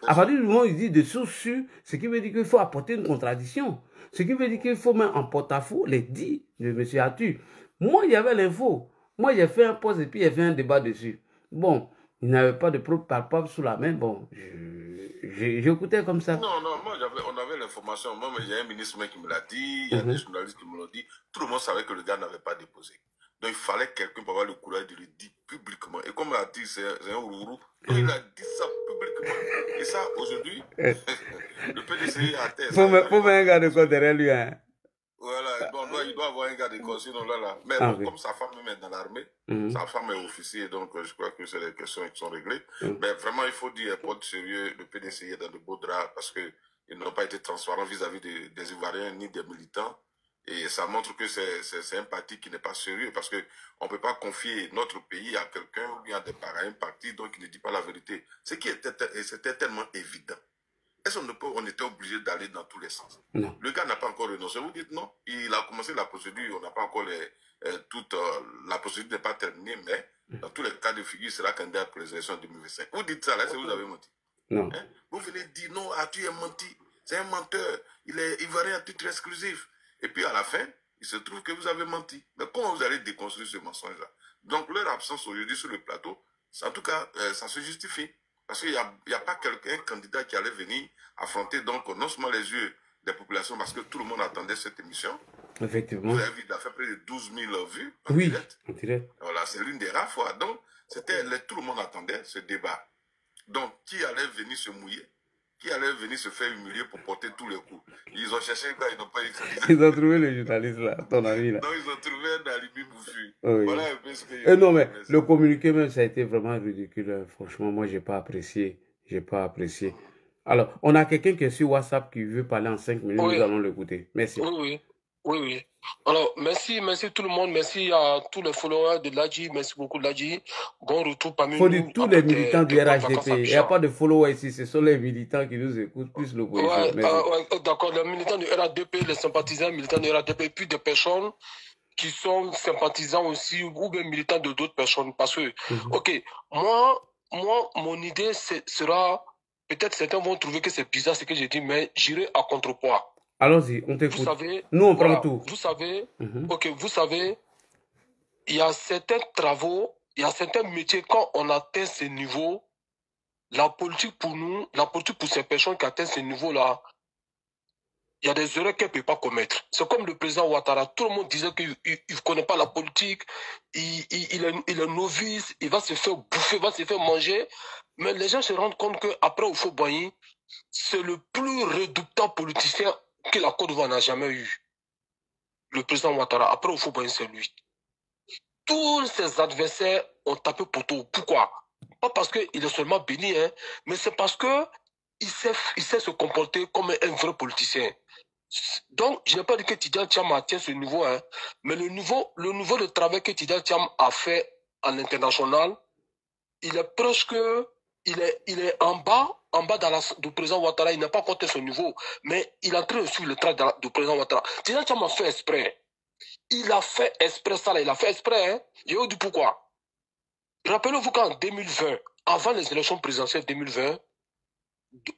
Speaker 2: À partir du moment où il dit de sources sûres, ce qui veut dire qu'il faut apporter une contradiction. Ce qui veut dire qu'il faut mettre en porte-à-faux les dits de M. Atu. Moi, il y avait l'info. Moi, j'ai fait un post et puis j'ai fait un débat dessus. Bon, il n'avait pas de preuve palpable sous la main. Bon, j'écoutais comme ça.
Speaker 1: Non, moi, on avait l'information. Moi, il y a un ministre qui me l'a dit, il y a des journalistes qui me l'ont dit. Tout le monde savait que le gars n'avait pas déposé. Donc, il fallait quelqu'un pour avoir le courage de le dire publiquement. Et comme il a dit, c'est un rourou. Donc, il a dit ça publiquement. Et ça, aujourd'hui, le PDC a terre.
Speaker 2: Faut mettre un gars de corps derrière lui. Hein.
Speaker 1: Voilà, il doit avoir un gars de corps, sinon là. Mais bon, comme sa femme est dans l'armée, sa femme est officier, donc je crois que c'est les questions qui sont réglées. Mais vraiment, il faut dire, pour être sérieux, le PDC est dans de beaux draps parce qu'ils n'ont pas été transparents vis-à-vis des Ivoiriens ni des militants. Et ça montre que c'est un parti qui n'est pas sérieux parce qu'on ne peut pas confier notre pays à quelqu'un ou bien à un parti donc il ne dit pas la vérité. C'était tellement évident. Est-ce qu'on était obligé d'aller dans tous les sens? Non. Le gars n'a pas encore renoncé. Vous dites non. Il a commencé la procédure. On n'a pas encore la procédure n'est pas terminée, mais dans tous les cas de figure, il sera candidat pour les élections 2025. Vous dites ça là, c'est vous avez menti.
Speaker 2: Non.
Speaker 1: Hein? Vous venez dire non, Atu est menti. C'est un menteur. Il est ivoirien à titre exclusif. Et puis à la fin, il se trouve que vous avez menti. Mais comment vous allez déconstruire ce mensonge-là? Donc leur absence aujourd'hui sur le plateau, en tout cas, ça se justifie. Parce qu'il n'y a pas un candidat qui allait venir affronter donc non seulement les yeux des populations, parce que tout le monde attendait cette émission.
Speaker 2: Effectivement.
Speaker 1: Vous avez vu, il a fait près de 12 000 vues
Speaker 2: en direct. En direct.
Speaker 1: Voilà, c'est l'une des rares fois. Donc, tout le monde attendait ce débat. Donc, qui allait venir se mouiller? Qui allait venir se faire humilier pour porter tous les coups? Ils ont cherché quand ils n'ont pas eu.
Speaker 2: Ils ont trouvé le journaliste là, ton ami là.
Speaker 1: Non, ils ont trouvé un alibi bouffu.
Speaker 2: Oui.
Speaker 1: Voilà un peu ce que
Speaker 2: non, mais le communiqué même, ça a été vraiment ridicule. Hein. Franchement, moi, j'ai pas apprécié. J'ai pas apprécié. Alors, on a quelqu'un qui est sur WhatsApp qui veut parler en 5 minutes. Oui. Nous allons l'écouter. Merci.
Speaker 7: Oui. Alors, merci tout le monde. Merci à tous les followers de l'ADJI. Merci beaucoup, l'ADJI. Bon retour parmi nous.
Speaker 2: Il faut dire tous les militants du RHDP. Il n'y a pas de followers ici. Ce sont les militants qui nous écoutent, plus l'opposition.
Speaker 7: D'accord. Les militants du RHDP, les sympathisants militants du RHDP, et puis des personnes qui sont sympathisants aussi, ou bien militants de d'autres personnes. Parce que, ok, moi, mon idée sera, peut-être certains vont trouver que c'est bizarre ce que j'ai dit, mais j'irai à contrepoids.
Speaker 2: Allons-y, on t'écoute.
Speaker 7: Vous savez,
Speaker 2: nous, on prend tout.
Speaker 7: Vous savez, vous savez, il y a certains travaux, il y a certains métiers, quand on atteint ces niveaux, la politique pour nous, la politique pour ces personnes qui atteignent ces niveaux-là, il y a des erreurs qu'elle ne peut pas commettre. C'est comme le président Ouattara. Tout le monde disait qu'il ne connaît pas la politique, il est novice, il va se faire bouffer, il va se faire manger. Mais les gens se rendent compte qu'après Houphouët-Boigny, c'est le plus redoutable politicien que la Côte d'Ivoire n'a jamais eu. Le président Ouattara, après Houphouët-Boigny, c'est lui. Tous ses adversaires ont tapé poteau. Pourquoi? Pas parce qu'il est seulement béni, hein, mais c'est parce qu'il sait se comporter comme un vrai politicien. Donc, je n'ai pas dit que Tidjane Thiam atteint ce niveau, hein, mais le niveau de travail que Tidjane Thiam a fait à l'international, il est presque, il est en bas du président Ouattara. Il n'a pas compté son niveau, mais il est en train de suivre le travail du président Ouattara. Tidjane Thiam a fait exprès. Il a fait exprès ça, là. Il a fait exprès, hein. Je vais vous dire pourquoi. Rappelez-vous qu'en 2020, avant les élections présidentielles 2020,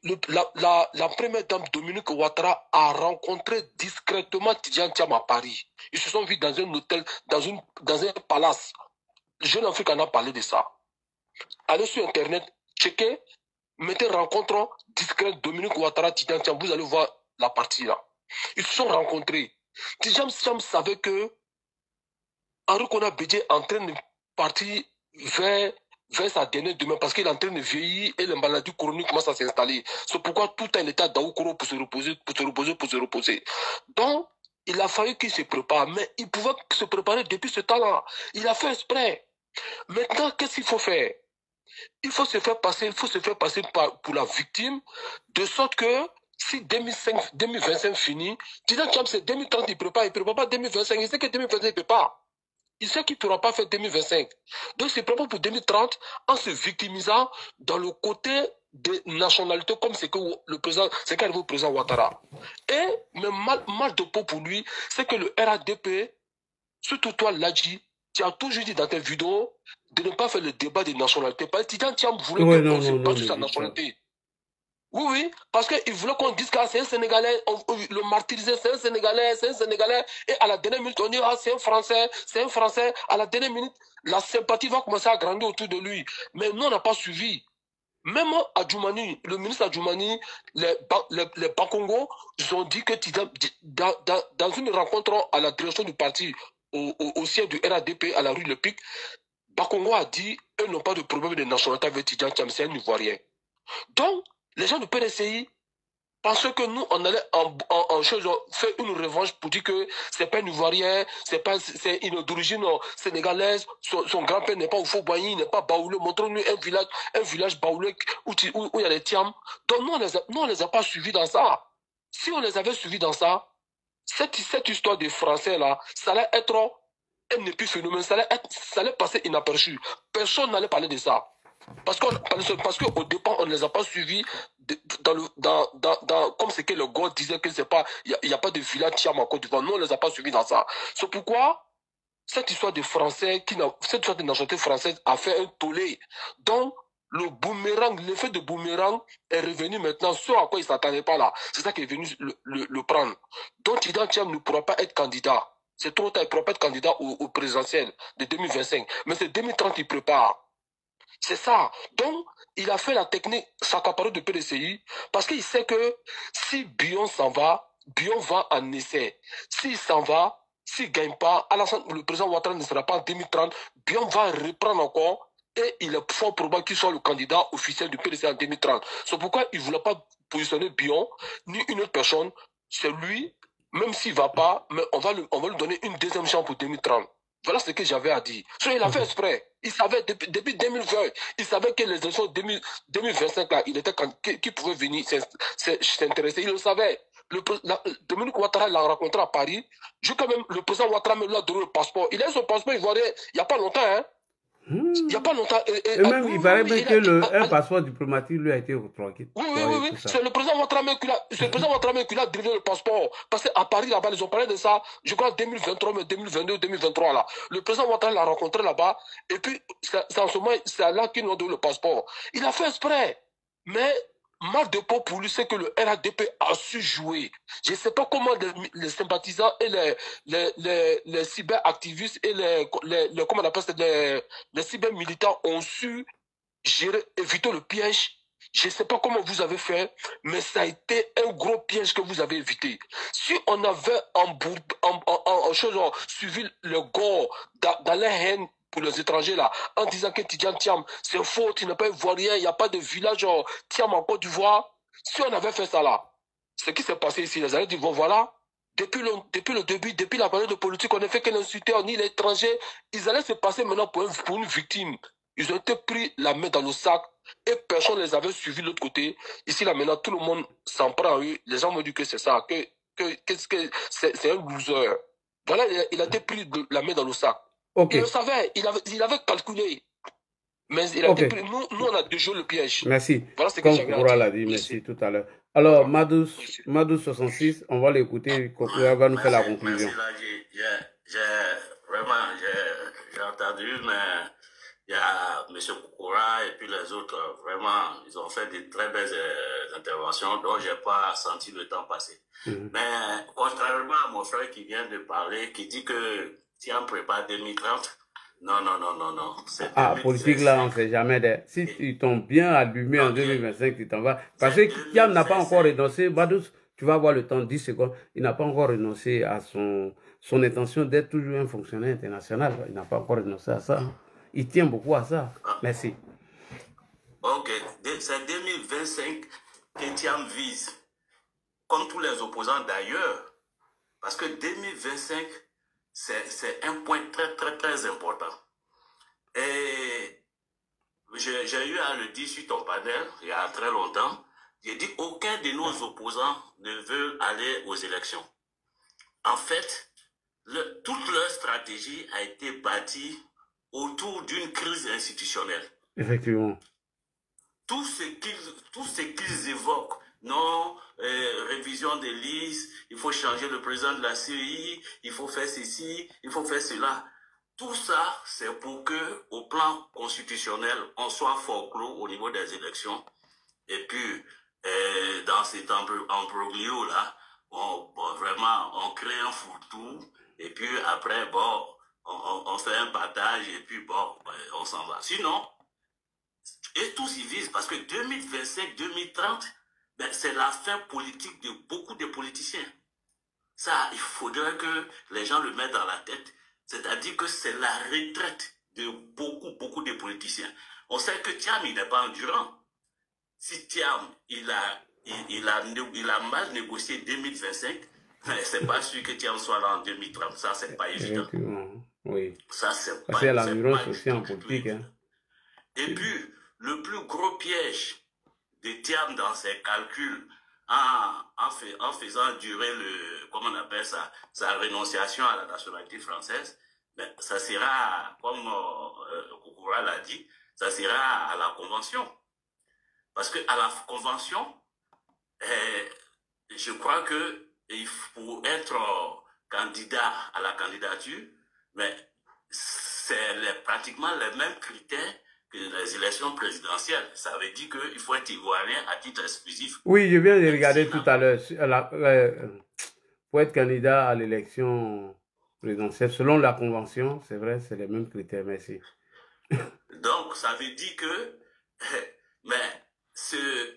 Speaker 7: la première dame Dominique Ouattara a rencontré discrètement Tidjane Thiam à Paris. Ils se sont vus dans un hôtel, dans un palace. Le Jeune Afrique en a parlé de ça. Allez sur Internet, checkez, mettez rencontre discrète Dominique Ouattara, Tidjane Thiam, vous allez voir la partie là. Ils se sont rencontrés. Tidjam Thiam savait que Henri Konan Bédié est en train de partir vers sa dernière demeure parce qu'il est en train de vieillir et les maladies chroniques commencent à s'installer. C'est pourquoi tout un état d'Aoukoro pour se reposer. Donc, il a fallu qu'il se prépare, mais il pouvait se préparer depuis ce temps-là. Il a fait exprès. Maintenant, qu'est-ce qu'il faut faire? Il faut se faire passer pour la victime, de sorte que si 2025 finit, Tidjam Thiam c'est 2030, il prépare pas 2025, il sait que 2025 il ne peut pas. Il sait qu'il ne pourra pas faire 2025. Donc, c'est propre pour 2030 en se victimisant dans le côté des nationalités comme c'est qu'arrive au président Ouattara. Mais mal de peau pour lui, c'est que le RADP, surtout toi, Ladji, tu as toujours dit dans tes vidéos de ne pas faire le débat des nationalités. Parce que Tidjam Thiam voulait qu'on se base sur sa nationalité. Oui, parce qu'il voulait qu'on dise que c'est un Sénégalais, le martyriser, c'est un Sénégalais, et à la dernière minute, on dit, c'est un Français, à la dernière minute, la sympathie va commencer à grandir autour de lui. Mais nous, on n'a pas suivi. Même à Djoumani, le ministre Adjoumani, les Bakongo, ils ont dit que dans une rencontre à la direction du parti, au siège du RADP, à la rue Le Pic, Bakongo a dit, eux n'ont pas de problème de nationalité avec Tidjam Thiam, c'est un Ivoirien. Donc, les gens du PDCI pensaient que nous, on allait faire une revanche pour dire que c'est pas un Ivoirien, c'est d'origine sénégalaise, son grand-père n'est pas au Faux-Boigny, n'est pas Baoulé. Montrons-nous un village Baoulé où il y a des Thiam. Donc nous, on les a pas suivis dans ça. Si on les avait suivis dans ça, cette histoire des Français là, ça allait être un épiphénomène, ça allait passer inaperçu. Personne n'allait parler de ça. Parce qu'au départ, on ne les a pas suivis comme c'est que le gars disait que c'est pas, il n'y a pas de village Thiam en Côte d'Ivoire. Nous, on ne les a pas suivis dans ça. C'est pourquoi cette histoire de Français, cette histoire de nationalité française a fait un tollé. Donc, l'effet de boomerang est revenu maintenant, ce à quoi il ne s'attendait pas là. C'est ça qui est venu le prendre. Donc, Tidjam Thiam ne pourra pas être candidat. C'est trop tard, il ne pourra pas être candidat au présidentiel de 2025. Mais c'est 2030 qu'il prépare. C'est ça. Donc, il a fait la technique s'accaparer de PDCI parce qu'il sait que si Bion s'en va, Bion va en essai. S'il s'en va, s'il ne gagne pas, le président Ouattara ne sera pas en 2030, Bion va reprendre encore et il est fort probable qu'il soit le candidat officiel du PDCI en 2030. C'est pourquoi il ne voulait pas positionner Bion ni une autre personne. C'est lui, même s'il ne va pas, mais on va lui donner une deuxième chance pour 2030. Voilà ce que j'avais à dire. Il a fait exprès. Il savait, depuis 2020, il savait que les élections 2025, là, qu'il pouvait venir s'intéresser. Il le savait. Dominique Ouattara l'a rencontré à Paris. Quand même, le président Ouattara me l'a donné le passeport. Il a eu son passeport ivoirien il n'y a pas longtemps. Hein. Il n'y a pas longtemps.
Speaker 2: Et même, il paraît bien que un passeport diplomatique lui a été retranqué.
Speaker 7: Oui. C'est le président Ouattara qui l'a délivré le passeport. Parce qu'à Paris, là-bas, ils ont parlé de ça, je crois, 2023, mais 2022, 2023, là. Le président Ouattara l'a rencontré là-bas. Et puis, c'est en ce moment, c'est là qu'ils lui ont donné le passeport. Il a fait exprès. Mais, mal de peau pour lui, c'est que le RADP a su jouer. Je ne sais pas comment les sympathisants et les cyberactivistes et comment on appelle ça, les cybermilitants ont su éviter le piège. Je ne sais pas comment vous avez fait, mais ça a été un gros piège que vous avez évité. Si on avait suivi le gore dans la haine pour les étrangers là, en disant que Tidjam Thiam, c'est faux, il n'est pas ivoirien, il n'y a pas de village Thiam en Côte d'Ivoire. Si on avait fait ça là, ce qui s'est passé ici, les Alliés disent, bon voilà, depuis le début, depuis la période de politique, on n'a fait que l'insulter, ni l'étranger, ils allaient se passer maintenant pour une victime. Ils ont été pris la main dans le sac et personne ne les avait suivis de l'autre côté. Ici là maintenant, tout le monde s'en prend à eux. Les gens me disent que c'est ça, que c'est un loser. Voilà, il a été pris la main dans le sac. Okay. Il le savait, il avait calculé. Mais il a été pris. Nous, on a déjoué le piège.
Speaker 2: Merci.
Speaker 7: Voilà ce que
Speaker 2: comme
Speaker 7: j'avais
Speaker 2: Koura l'a dit, merci tout à l'heure. Alors, Madou 66, on va l'écouter, Koura va nous faire la conclusion.
Speaker 1: J'ai entendu, mais il y a M. Koura et puis les autres, vraiment, ils ont fait de très belles interventions dont je n'ai pas senti le temps passer. Mais contrairement à mon frère qui vient de parler, qui dit que Thiam prépare 2030, non.
Speaker 2: Politique là, on ne sait jamais. Si tu tombes bien allumé en 2025, tu t'en vas. Parce que Thiam n'a pas encore renoncé. Badous, Tu vas avoir le temps, 10 secondes. Il n'a pas encore renoncé à son intention d'être toujours un fonctionnaire international. Il n'a pas encore renoncé à ça. Il tient beaucoup à ça. Merci.
Speaker 1: Ok, c'est 2025 que Thiam vise, comme tous les opposants d'ailleurs, parce que 2025, c'est un point très, très, très important. Et j'ai eu à le dire sur ton panel, il y a très longtemps, j'ai dit aucun de nos opposants ne veut aller aux élections. En fait, toute leur stratégie a été bâtie autour d'une crise institutionnelle.
Speaker 2: Effectivement.
Speaker 1: Tout ce qu'ils évoquent, non, révision des listes, il faut changer le président de la CEI, il faut faire ceci, il faut faire cela. Tout ça, c'est pour que, au plan constitutionnel, on soit folklore au niveau des élections. Et puis, dans cet embroglio-là, vraiment, on crée un fourre-tout. Et puis, après, bon, on fait un partage et puis, bon, on s'en va. Sinon, et tous y visent, parce que 2025-2030, ben, c'est la fin politique de beaucoup de politiciens. Ça, il faudrait que les gens le mettent dans la tête. C'est-à-dire que c'est la retraite de beaucoup de politiciens. On sait que Thiam, il n'est pas endurant. Si Thiam, il a mal négocié 2025, c'est pas sûr que Thiam soit là en 2030. Ça, c'est pas évident.
Speaker 2: Oui.
Speaker 1: Ça, c'est pas
Speaker 2: évident. C'est l'endurance aussi en politique. Hein.
Speaker 1: Et puis, le plus gros piège de Thiam dans ses calculs, en faisant durer comment on appelle ça, sa renonciation à la nationalité française, ben, ça sera, comme Koukoura l'a dit, ça sera à la Convention. Parce qu'à la Convention, je crois que pour être candidat à la candidature, ben, c'est pratiquement les mêmes critères que les élections présidentielles. Ça veut dire qu'il faut être ivoirien à titre exclusif.
Speaker 2: Oui, je viens de regarder tout à l'heure. Pour être candidat à l'élection présidentielle, selon la Convention, c'est vrai, c'est les mêmes critères. Merci.
Speaker 1: Donc, ça veut dire que mais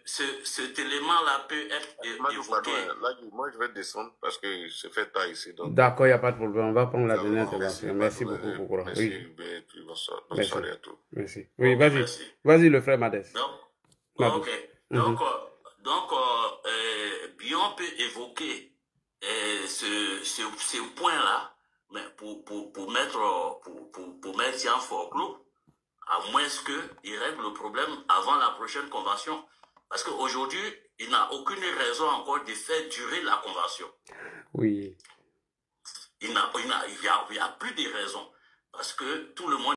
Speaker 1: cet élément-là peut être évoqué.
Speaker 6: Là, moi, je vais descendre parce que je fais tard ici.
Speaker 2: D'accord, il n'y a pas de problème. On va prendre la dernière intervention. Merci beaucoup, Koukoura.
Speaker 6: Merci, oui. Bonne soirée à tous.
Speaker 2: Merci. Oui, vas-y. Vas-y, le frère Madès.
Speaker 1: Ok. Donc, Bion peut évoquer ce point-là, mais pour mettre Thiam folklore, à moins qu'il règle le problème avant la prochaine convention. Parce qu'aujourd'hui, il n'a aucune raison encore de faire durer la convention.
Speaker 2: Oui.
Speaker 1: Il n'y a plus de raison. Parce que tout le monde